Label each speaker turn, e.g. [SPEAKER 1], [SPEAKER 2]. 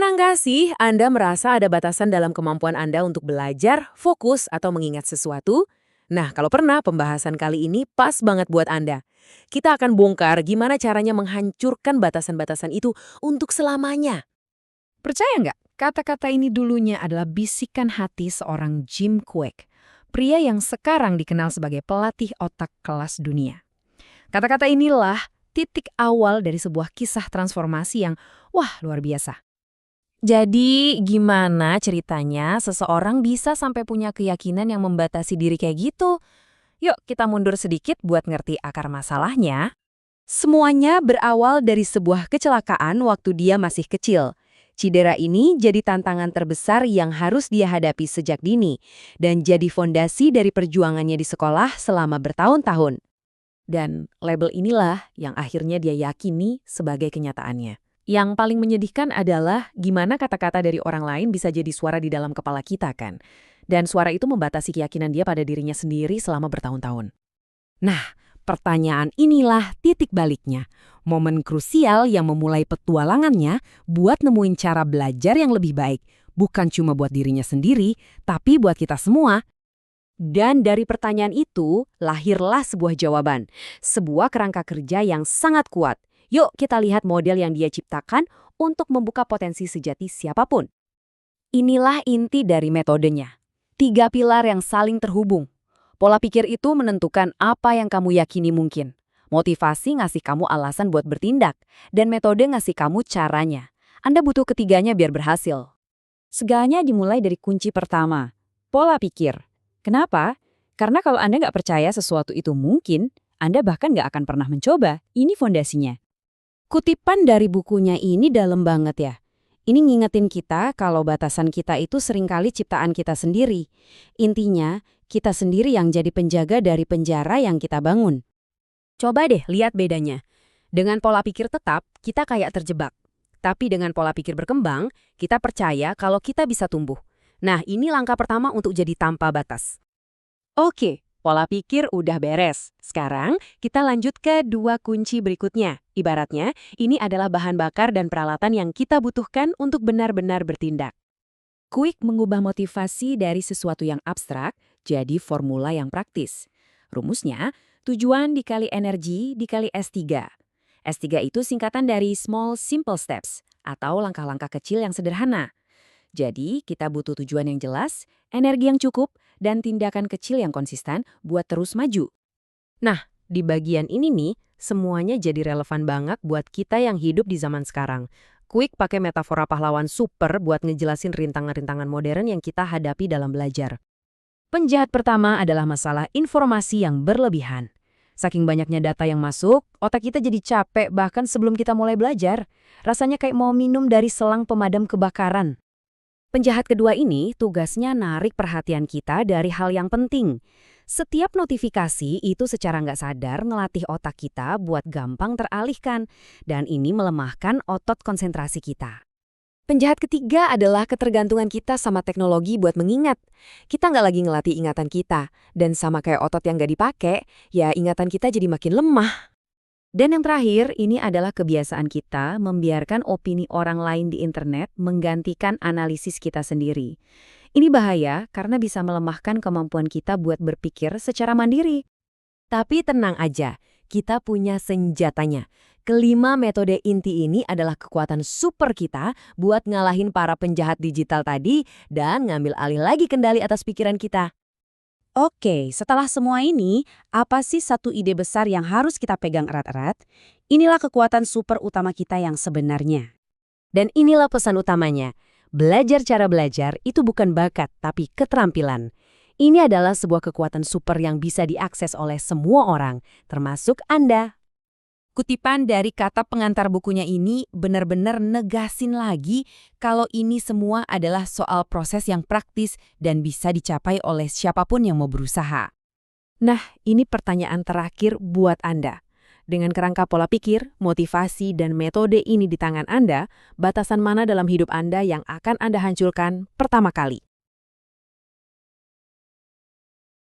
[SPEAKER 1] Pernah nggak sih Anda merasa ada batasan dalam kemampuan Anda untuk belajar, fokus, atau mengingat sesuatu? Nah, kalau pernah, pembahasan kali ini pas banget buat Anda. Kita akan bongkar gimana caranya menghancurkan batasan-batasan itu untuk selamanya.
[SPEAKER 2] Percaya nggak? Kata-kata ini dulunya adalah bisikan hati seorang Jim Kwek, pria yang sekarang dikenal sebagai pelatih otak kelas dunia. Kata-kata inilah titik awal dari sebuah kisah transformasi yang, wah, luar biasa.
[SPEAKER 1] Jadi, gimana ceritanya seseorang bisa sampai punya keyakinan yang membatasi diri kayak gitu? Yuk, kita mundur sedikit buat ngerti akar masalahnya.
[SPEAKER 3] Semuanya berawal dari sebuah kecelakaan waktu dia masih kecil. Cedera ini jadi tantangan terbesar yang harus dia hadapi sejak dini dan jadi fondasi dari perjuangannya di sekolah selama bertahun-tahun.
[SPEAKER 1] Dan label inilah yang akhirnya dia yakini sebagai kenyataannya. Yang paling menyedihkan adalah gimana kata-kata dari orang lain bisa jadi suara di dalam kepala kita kan. Dan suara itu membatasi keyakinan dia pada dirinya sendiri selama bertahun-tahun. Nah, pertanyaan inilah titik baliknya. Momen krusial yang memulai petualangannya buat nemuin cara belajar yang lebih baik. Bukan cuma buat dirinya sendiri, tapi buat kita semua.
[SPEAKER 3] Dan dari pertanyaan itu, lahirlah sebuah jawaban. Sebuah kerangka kerja yang sangat kuat. Yuk kita lihat model yang dia ciptakan untuk membuka potensi sejati siapapun. Inilah inti dari metodenya. 3 pilar yang saling terhubung. Pola pikir itu menentukan apa yang kamu yakini mungkin. Motivasi ngasih kamu alasan buat bertindak, dan metode ngasih kamu caranya. Anda butuh ketiganya biar berhasil. Segalanya dimulai dari kunci pertama, pola pikir. Kenapa? Karena kalau Anda nggak percaya sesuatu itu mungkin, Anda bahkan nggak akan pernah mencoba. Ini fondasinya. Kutipan dari bukunya ini dalam banget ya. Ini ngingetin kita kalau batasan kita itu seringkali ciptaan kita sendiri. Intinya, kita sendiri yang jadi penjaga dari penjara yang kita bangun. Coba deh lihat bedanya. Dengan pola pikir tetap, kita kayak terjebak. Tapi dengan pola pikir berkembang, kita percaya kalau kita bisa tumbuh. Nah, ini langkah pertama untuk jadi tanpa batas. Oke, pola pikir udah beres. Sekarang, kita lanjut ke 2 kunci berikutnya. Ibaratnya, ini adalah bahan bakar dan peralatan yang kita butuhkan untuk benar-benar bertindak. Kwek mengubah motivasi dari sesuatu yang abstrak jadi formula yang praktis. Rumusnya, tujuan dikali energi dikali S3. S3 itu singkatan dari Small Simple Steps, atau langkah-langkah kecil yang sederhana. Jadi, kita butuh tujuan yang jelas, energi yang cukup, dan tindakan kecil yang konsisten buat terus maju. Nah, di bagian ini nih, semuanya jadi relevan banget buat kita yang hidup di zaman sekarang. Kwek pakai metafora pahlawan super buat ngejelasin rintangan-rintangan modern yang kita hadapi dalam belajar. Penjahat pertama adalah masalah informasi yang berlebihan. Saking banyaknya data yang masuk, otak kita jadi capek bahkan sebelum kita mulai belajar. Rasanya kayak mau minum dari selang pemadam kebakaran. Penjahat kedua ini tugasnya narik perhatian kita dari hal yang penting. Setiap notifikasi itu secara nggak sadar ngelatih otak kita buat gampang teralihkan, dan ini melemahkan otot konsentrasi kita. Penjahat ketiga adalah ketergantungan kita sama teknologi buat mengingat. Kita nggak lagi ngelatih ingatan kita, dan sama kayak otot yang nggak dipakai, ya ingatan kita jadi makin lemah. Dan yang terakhir, ini adalah kebiasaan kita membiarkan opini orang lain di internet menggantikan analisis kita sendiri. Ini bahaya karena bisa melemahkan kemampuan kita buat berpikir secara mandiri. Tapi tenang aja, kita punya senjatanya. Kelima metode inti ini adalah kekuatan super kita buat ngalahin para penjahat digital tadi dan ngambil alih lagi kendali atas pikiran kita. Oke, setelah semua ini, apa sih satu ide besar yang harus kita pegang erat-erat? Inilah kekuatan super utama kita yang sebenarnya. Dan inilah pesan utamanya. Belajar cara belajar itu bukan bakat, tapi keterampilan. Ini adalah sebuah kekuatan super yang bisa diakses oleh semua orang, termasuk Anda. Kutipan dari kata pengantar bukunya ini benar-benar negasin lagi kalau ini semua adalah soal proses yang praktis dan bisa dicapai oleh siapapun yang mau berusaha. Nah, ini pertanyaan terakhir buat Anda. Dengan kerangka pola pikir, motivasi, dan metode ini di tangan Anda, batasan mana dalam hidup Anda yang akan Anda hancurkan pertama kali?